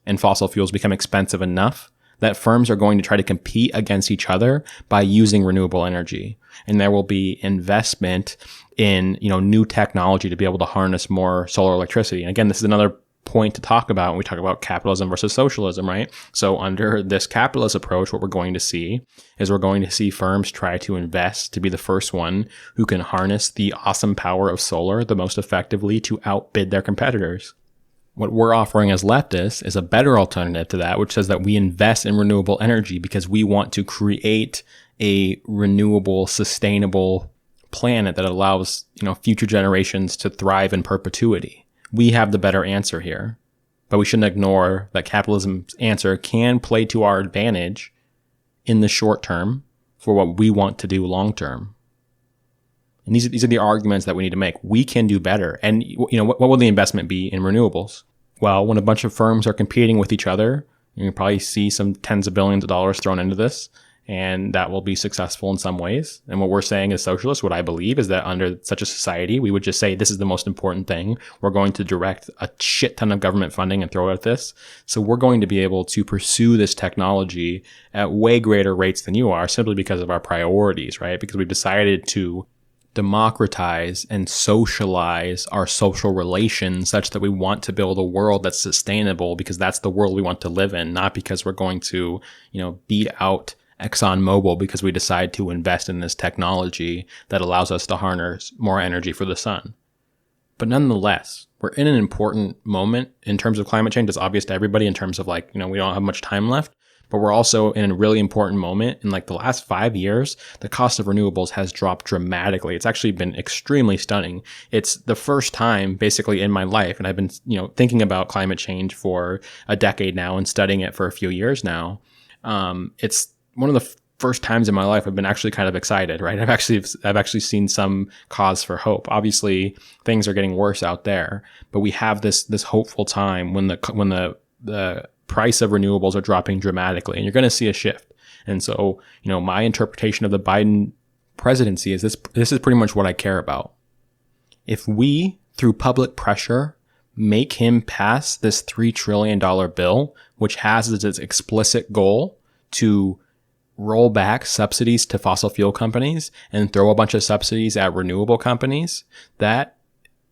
and fossil fuels become expensive enough, that firms are going to try to compete against each other by using renewable energy. And there will be investment in, new technology to be able to harness more solar electricity. And again, this is another point to talk about when we talk about capitalism versus socialism, right? So under this capitalist approach, what we're going to see is firms try to invest to be the first one who can harness the awesome power of solar the most effectively to outbid their competitors. What we're offering as leftists is a better alternative to that, which says that we invest in renewable energy because we want to create a renewable, sustainable planet that allows, future generations to thrive in perpetuity. We have the better answer here, but we shouldn't ignore that capitalism's answer can play to our advantage in the short term for what we want to do long term. And these are the arguments that we need to make. We can do better. And what will the investment be in renewables? Well, when a bunch of firms are competing with each other, you can probably see some tens of billions of dollars thrown into this, and that will be successful in some ways. And what we're saying as socialists, what I believe is that under such a society, we would just say this is the most important thing. We're going to direct a shit ton of government funding and throw it at this. So we're going to be able to pursue this technology at way greater rates than you are, simply because of our priorities, right? Because we've decided to democratize and socialize our social relations such that we want to build a world that's sustainable because that's the world we want to live in, not because we're going to, beat out ExxonMobil because we decide to invest in this technology that allows us to harness more energy for the sun. But nonetheless, we're in an important moment in terms of climate change. It's obvious to everybody in terms of we don't have much time left. But we're also in a really important moment. In the last 5 years, the cost of renewables has dropped dramatically. It's actually been extremely stunning. It's the first time basically in my life, and I've been, thinking about climate change for a decade now and studying it for a few years now. It's one of the first times in my life I've been actually kind of excited, right? I've actually seen some cause for hope. Obviously, things are getting worse out there, but we have this hopeful time when the price of renewables are dropping dramatically, and you're going to see a shift. And so, my interpretation of the Biden presidency is this is pretty much what I care about. If we, through public pressure, make him pass this $3 trillion bill, which has as its explicit goal to roll back subsidies to fossil fuel companies and throw a bunch of subsidies at renewable companies, that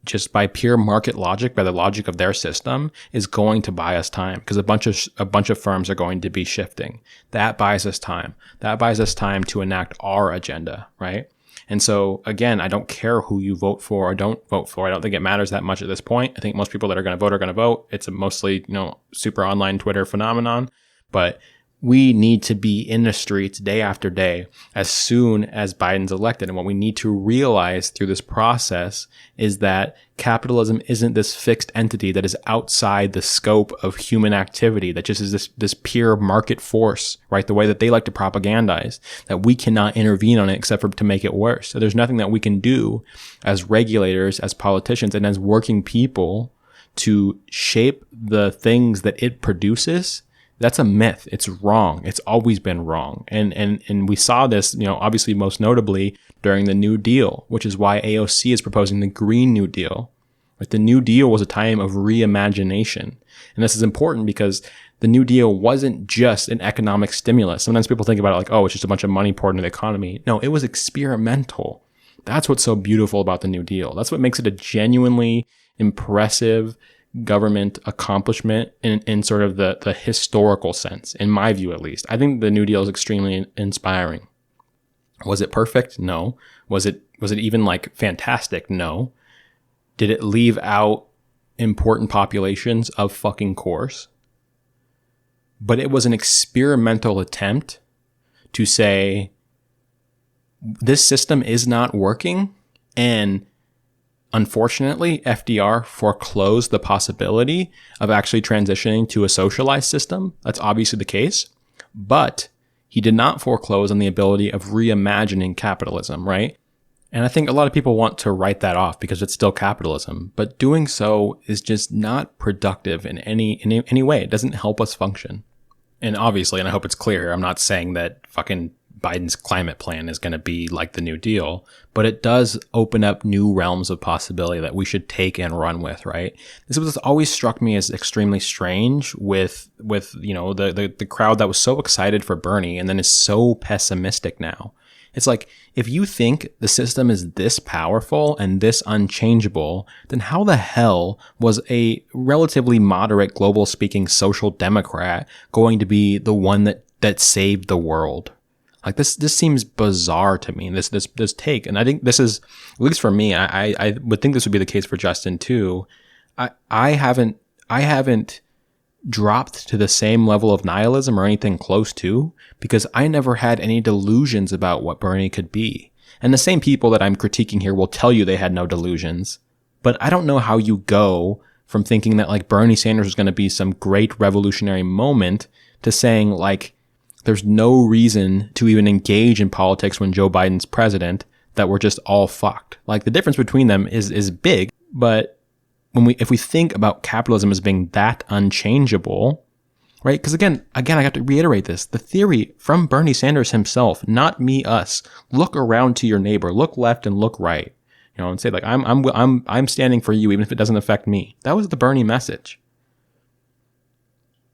just by pure market logic, by the logic of their system, is going to buy us time because a bunch of firms are going to be shifting. That buys us time. That buys us time to enact our agenda, right? And so again, I don't care who you vote for or don't vote for. I don't think it matters that much at this point. I think most people that are going to vote are going to vote. It's a mostly, super online Twitter phenomenon, but we need to be in the streets day after day as soon as Biden's elected. And what we need to realize through this process is that capitalism isn't this fixed entity that is outside the scope of human activity, that just is this pure market force, right? The way that they like to propagandize, that we cannot intervene on it except for to make it worse. So there's nothing that we can do as regulators, as politicians, and as working people to shape the things that it produces. That's a myth. It's wrong. It's always been wrong. And we saw this, obviously most notably during the New Deal, which is why AOC is proposing the Green New Deal. Like the New Deal was a time of reimagination. And this is important because the New Deal wasn't just an economic stimulus. Sometimes people think about it it's just a bunch of money poured into the economy. No, it was experimental. That's what's so beautiful about the New Deal. That's what makes it a genuinely impressive government accomplishment in sort of the historical sense, in my view at least. I think the New Deal is extremely inspiring. Was it perfect? No. Was it even fantastic? No. Did it leave out important populations? Of fucking course. But it was an experimental attempt to say, this system is not working, and unfortunately, FDR foreclosed the possibility of actually transitioning to a socialized system. That's obviously the case. But he did not foreclose on the ability of reimagining capitalism, right? And I think a lot of people want to write that off because it's still capitalism. But doing so is just not productive in any way. It doesn't help us function. And obviously, and I hope it's clear, I'm not saying that fucking Biden's climate plan is going to be like the New Deal, but it does open up new realms of possibility that we should take and run with, right? This was always struck me as extremely strange with the crowd that was so excited for Bernie and then is so pessimistic now. It's like, if you think the system is this powerful and this unchangeable, then how the hell was a relatively moderate, global speaking social democrat going to be the one that saved the world? Like this seems bizarre to me, this take. And I think this is, at least for me, I would think this would be the case for Justin too. I haven't dropped to the same level of nihilism or anything close to, because I never had any delusions about what Bernie could be. And the same people that I'm critiquing here will tell you they had no delusions. But I don't know how you go from thinking that like Bernie Sanders was going to be some great revolutionary moment to saying like, there's no reason to even engage in politics when Joe Biden's president, that we're just all fucked. Like the difference between them is big, but if we think about capitalism as being that unchangeable, right? Because again, I have to reiterate this. The theory from Bernie Sanders himself, not me, us. Look around to your neighbor, look left and look right, and say like, I'm standing for you, even if it doesn't affect me. That was the Bernie message,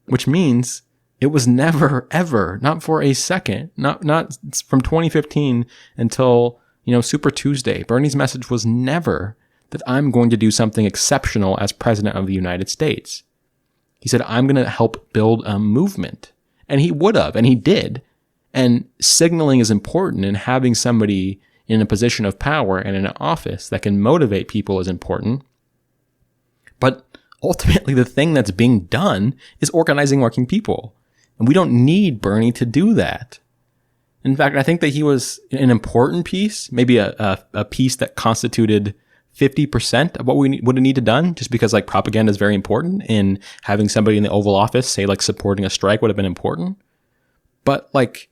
which means it was never, ever, not for a second, not from 2015 until, Super Tuesday. Bernie's message was never that I'm going to do something exceptional as president of the United States. He said, I'm going to help build a movement. And he would have, and he did. And signaling is important, and having somebody in a position of power and in an office that can motivate people is important. But ultimately, the thing that's being done is organizing working people. And we don't need Bernie to do that. In fact, I think that he was an important piece, maybe a piece that constituted 50% of what we would have needed done, just because like propaganda is very important, and having somebody in the Oval Office say like supporting a strike would have been important. But like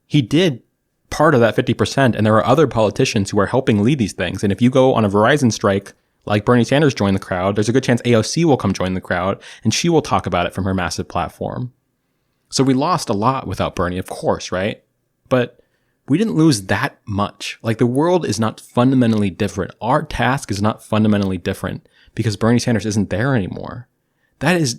he did part of that 50%, and there are other politicians who are helping lead these things. And if you go on a Verizon strike, like Bernie Sanders joined the crowd, there's a good chance AOC will come join the crowd, and she will talk about it from her massive platform. So we lost a lot without Bernie, of course, right? But we didn't lose that much. Like the world is not fundamentally different. Our task is not fundamentally different because Bernie Sanders isn't there anymore. That is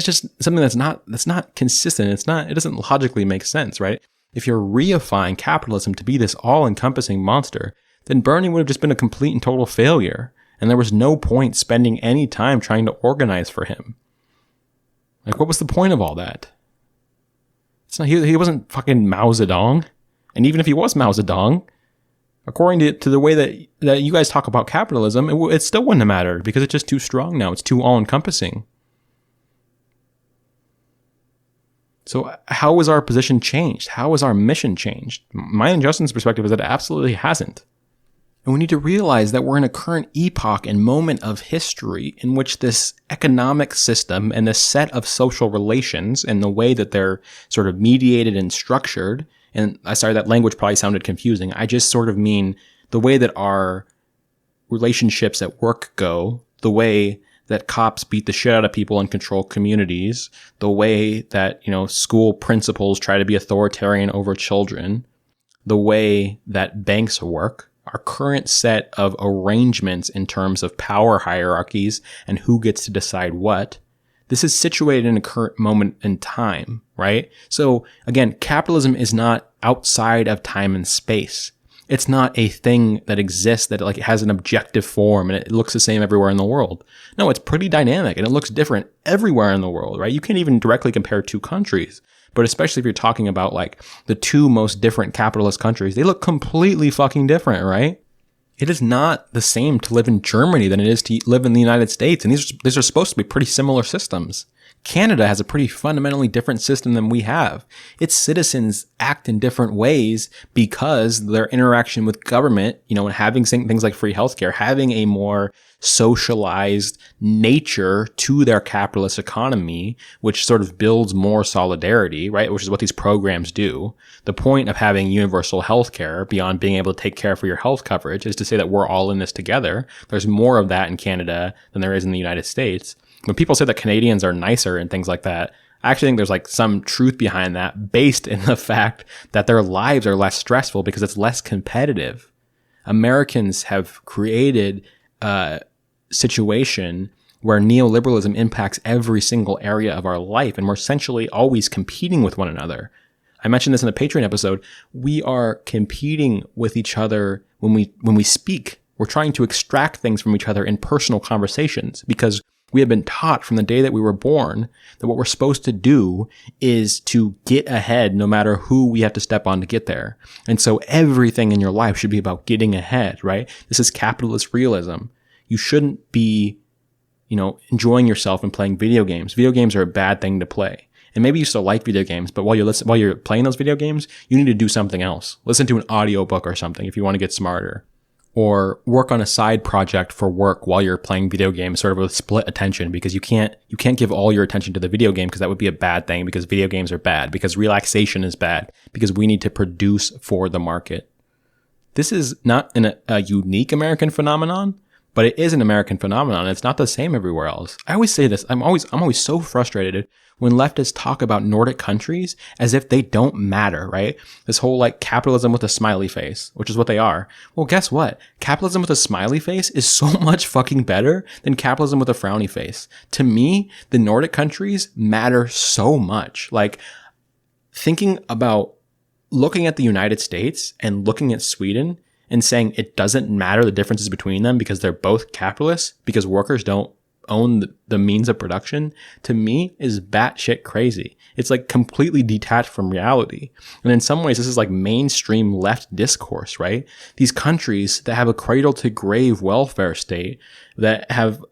just something that's not consistent. It doesn't logically make sense, right? If you're reifying capitalism to be this all-encompassing monster, then Bernie would have just been a complete and total failure. And there was no point spending any time trying to organize for him. Like, what was the point of all that? He wasn't fucking Mao Zedong. And even if he was Mao Zedong, according to the way that you guys talk about capitalism, it still wouldn't have mattered because it's just too strong now. It's too all-encompassing. So how has our position changed? How has our mission changed? My and Justin's perspective is that it absolutely hasn't. And we need to realize that we're in a current epoch and moment of history in which this economic system and this set of social relations and the way that they're sort of mediated and structured, and sorry, that language probably sounded confusing. I just sort of mean the way that our relationships at work go, the way that cops beat the shit out of people and control communities, the way that, school principals try to be authoritarian over children, the way that banks work, our current set of arrangements in terms of power hierarchies and who gets to decide what. This is situated in a current moment in time, right? So again, capitalism is not outside of time and space. It's not a thing that exists that like has an objective form and it looks the same everywhere in the world. No, it's pretty dynamic and it looks different everywhere in the world, right? You can't even directly compare two countries. But especially if you're talking about like the two most different capitalist countries, they look completely fucking different, right? It is not the same to live in Germany than it is to live in the United States. And these are supposed to be pretty similar systems. Canada has a pretty fundamentally different system than we have. Its citizens act in different ways because their interaction with government, and having things like free healthcare, having a more socialized nature to their capitalist economy, which sort of builds more solidarity, right? Which is what these programs do. The point of having universal healthcare, beyond being able to take care for your health coverage, is to say that we're all in this together. There's more of that in Canada than there is in the United States. When people say that Canadians are nicer and things like that, I actually think there's like some truth behind that, based in the fact that their lives are less stressful because it's less competitive. Americans have created a situation where neoliberalism impacts every single area of our life, and we're essentially always competing with one another. I mentioned this in a Patreon episode. We are competing with each other when we speak. We're trying to extract things from each other in personal conversations because we have been taught from the day that we were born that what we're supposed to do is to get ahead no matter who we have to step on to get there. And so everything in your life should be about getting ahead, right? This is capitalist realism. You shouldn't be, enjoying yourself and playing video games. Video games are a bad thing to play. And maybe you still like video games, but while you're playing those video games, you need to do something else. Listen to an audiobook or something if you want to get smarter. Or work on a side project for work while you're playing video games, sort of with split attention, because you can't give all your attention to the video game, because that would be a bad thing, because video games are bad, because relaxation is bad, because we need to produce for the market. This is not a unique American phenomenon, but it is an American phenomenon. It's not the same everywhere else. I always say this. I'm always so frustrated when leftists talk about Nordic countries as if they don't matter, right? This whole like capitalism with a smiley face, which is what they are. Well, guess what? Capitalism with a smiley face is so much fucking better than capitalism with a frowny face. To me, the Nordic countries matter so much. Like, thinking about looking at the United States and looking at Sweden and saying it doesn't matter the differences between them because they're both capitalists, because workers don't own the means of production, to me is batshit crazy. It's like completely detached from reality. And in some ways, this is like mainstream left discourse, right? These countries that have a cradle to grave welfare state, that have,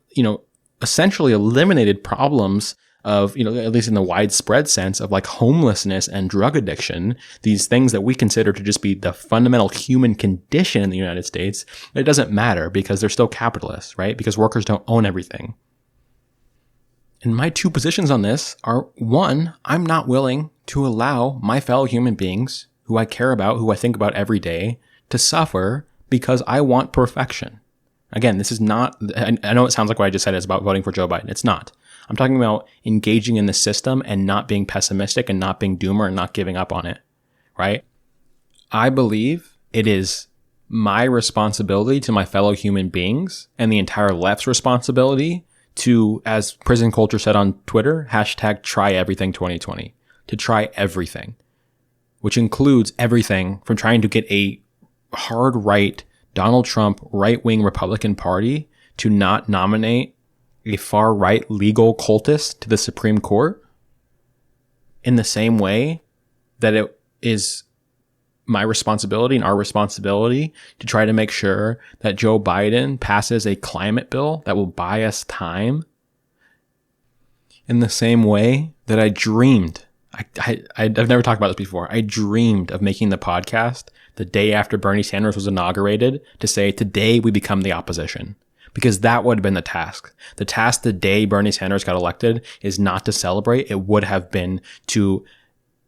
essentially eliminated problems of, at least in the widespread sense of like homelessness and drug addiction, these things that we consider to just be the fundamental human condition in the United States, it doesn't matter because they're still capitalists, right? Because workers don't own everything. And my two positions on this are, one, I'm not willing to allow my fellow human beings who I care about, who I think about every day, to suffer because I want perfection. Again, this is not, I know it sounds like what I just said is about voting for Joe Biden. It's not. I'm talking about engaging in the system and not being pessimistic and not being doomer and not giving up on it, right? I believe it is my responsibility to my fellow human beings and the entire left's responsibility to, as Prison Culture said on Twitter, #TryEverything2020, to try everything, which includes everything from trying to get a hard right Donald Trump right-wing Republican Party to not nominate a far-right legal cultist to the Supreme Court, in the same way that it is my responsibility and our responsibility to try to make sure that Joe Biden passes a climate bill that will buy us time, in the same way that I dreamed, I've never talked about this before, I dreamed of making the podcast the day after Bernie Sanders was inaugurated to say, today we become the opposition. Because that would have been the task. The task the day Bernie Sanders got elected is not to celebrate. It would have been to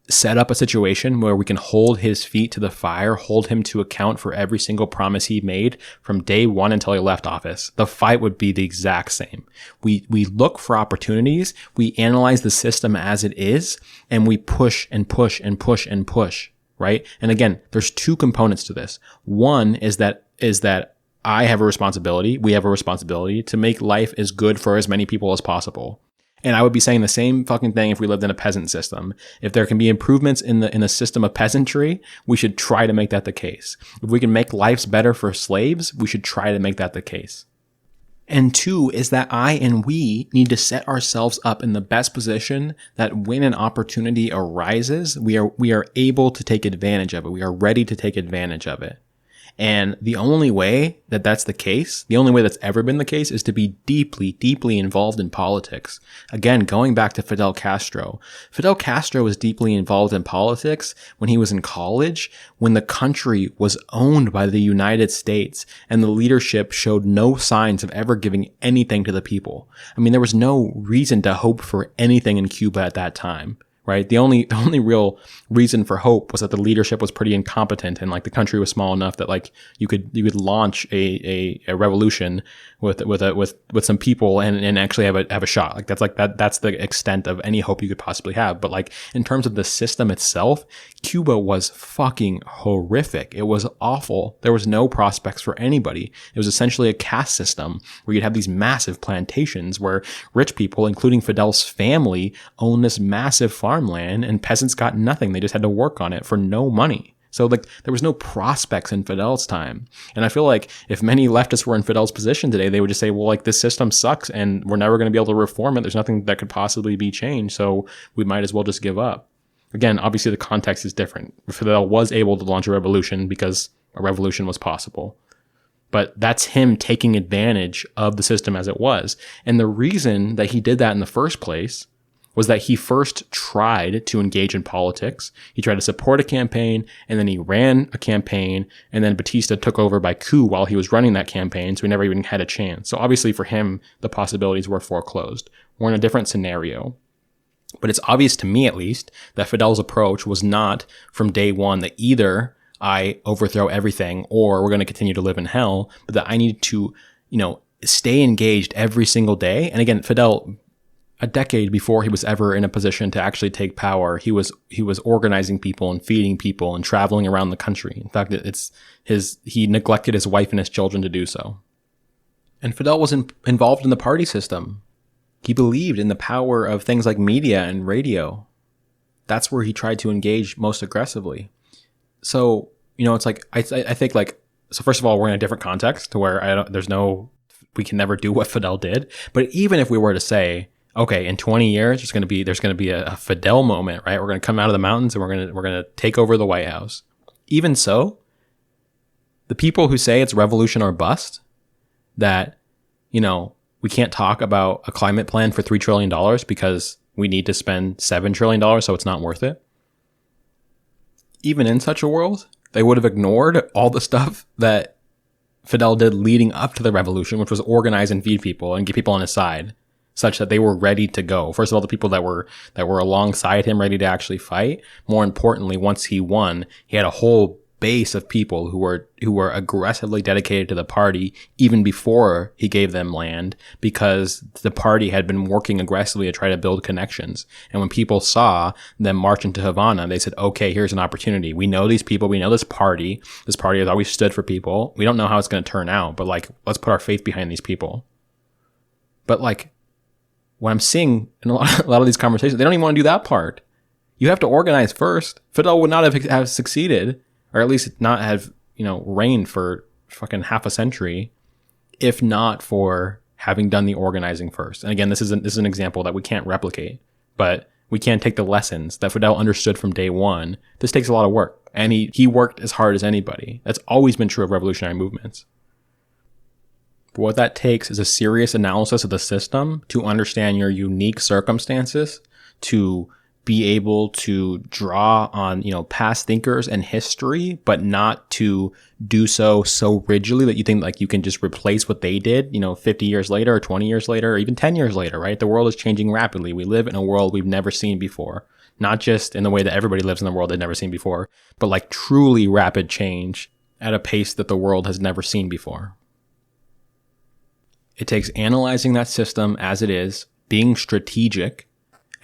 set up a situation where we can hold his feet to the fire, hold him to account for every single promise he made from day one until he left office. The fight would be the exact same. We look for opportunities, we analyze the system as it is, and we push and push and push and push, right? And again, there's two components to this. One is that I have a responsibility, we have a responsibility to make life as good for as many people as possible. And I would be saying the same fucking thing if we lived in a peasant system. If there can be improvements in the system of peasantry, we should try to make that the case. If we can make lives better for slaves, we should try to make that the case. And two is that I and we need to set ourselves up in the best position that when an opportunity arises, we are able to take advantage of it. We are ready to take advantage of it. And the only way that that's the case, the only way that's ever been the case, is to be deeply, deeply involved in politics. Again, going back to Fidel Castro. Fidel Castro was deeply involved in politics when he was in college, when the country was owned by the United States and the leadership showed no signs of ever giving anything to the people. I mean, there was no reason to hope for anything in Cuba at that time. Right. The only real reason for hope was that the leadership was pretty incompetent, and like the country was small enough that like you could launch a revolution with some people and actually have a shot. That's the extent of any hope you could possibly have. But like in terms of the system itself, Cuba was fucking horrific. It was awful. There was no prospects for anybody. It was essentially a caste system where you'd have these massive plantations where rich people, including Fidel's family, owned this massive farmland, and peasants got nothing. They just had to work on it for no money. So like there was no prospects in Fidel's time. And I feel like if many leftists were in Fidel's position today, they would just say, well, like this system sucks and we're never going to be able to reform it. There's nothing that could possibly be changed. So we might as well just give up. Again, obviously the context is different. Fidel was able to launch a revolution because a revolution was possible. But that's him taking advantage of the system as it was. And the reason that he did that in the first place was that he first tried to engage in politics. He tried to support a campaign, and then he ran a campaign, and then Batista took over by coup while he was running that campaign, so he never even had a chance. So obviously for him, the possibilities were foreclosed. We're in a different scenario. But it's obvious to me, at least, that Fidel's approach was not from day one that either I overthrow everything or we're going to continue to live in hell, but that I need to, stay engaged every single day. And again, Fidel, a decade before he was ever in a position to actually take power, he was organizing people and feeding people and traveling around the country. In fact, he neglected his wife and his children to do so. And Fidel was involved in the party system. He believed in the power of things like media and radio. That's where he tried to engage most aggressively. So, it's like, I think like, so first of all, we're in a different context to where we can never do what Fidel did. But even if we were to say, okay, in 20 years, there's going to be a Fidel moment, right? We're going to come out of the mountains and we're going to take over the White House. Even so, the people who say it's revolution or bust, that, we can't talk about a climate plan for $3 trillion because we need to spend $7 trillion, so it's not worth it. Even in such a world, they would have ignored all the stuff that Fidel did leading up to the revolution, which was organize and feed people and get people on his side, such that they were ready to go. First of all, the people that were alongside him, ready to actually fight. More importantly, once he won, he had a whole base of people who were aggressively dedicated to the party even before he gave them land, because the party had been working aggressively to try to build connections. And when people saw them march into Havana, they said, okay, here's an opportunity. We know these people. We know this party. This party has always stood for people. We don't know how it's going to turn out, but like, let's put our faith behind these people. But like, what I'm seeing in a lot of these conversations, they don't even want to do that part. You have to organize first. Fidel would not have succeeded, or at least not have, reigned for fucking half a century, if not for having done the organizing first. And again, this is an example that we can't replicate, but we can take the lessons that Fidel understood from day one. This takes a lot of work, and he worked as hard as anybody. That's always been true of revolutionary movements. But what that takes is a serious analysis of the system to understand your unique circumstances, to be able to draw on, past thinkers and history, but not to do so rigidly that you think like you can just replace what they did, 50 years later or 20 years later or even 10 years later, right? The world is changing rapidly. We live in a world we've never seen before, not just in the way that everybody lives in the world they've never seen before, but like truly rapid change at a pace that the world has never seen before. It takes analyzing that system as it is, being strategic,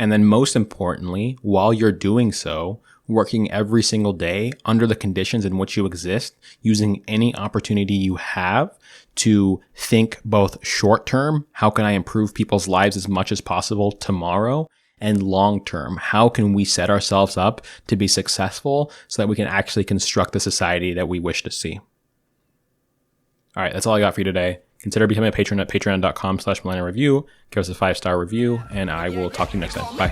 and then most importantly, while you're doing so, working every single day under the conditions in which you exist, using any opportunity you have to think both short term, how can I improve people's lives as much as possible tomorrow, and long term, how can we set ourselves up to be successful so that we can actually construct the society that we wish to see. All right, that's all I got for you today. Consider becoming a patron at patreon.com/Millennial-Review. Give us a 5-star review, and I will talk to you next time. Bye.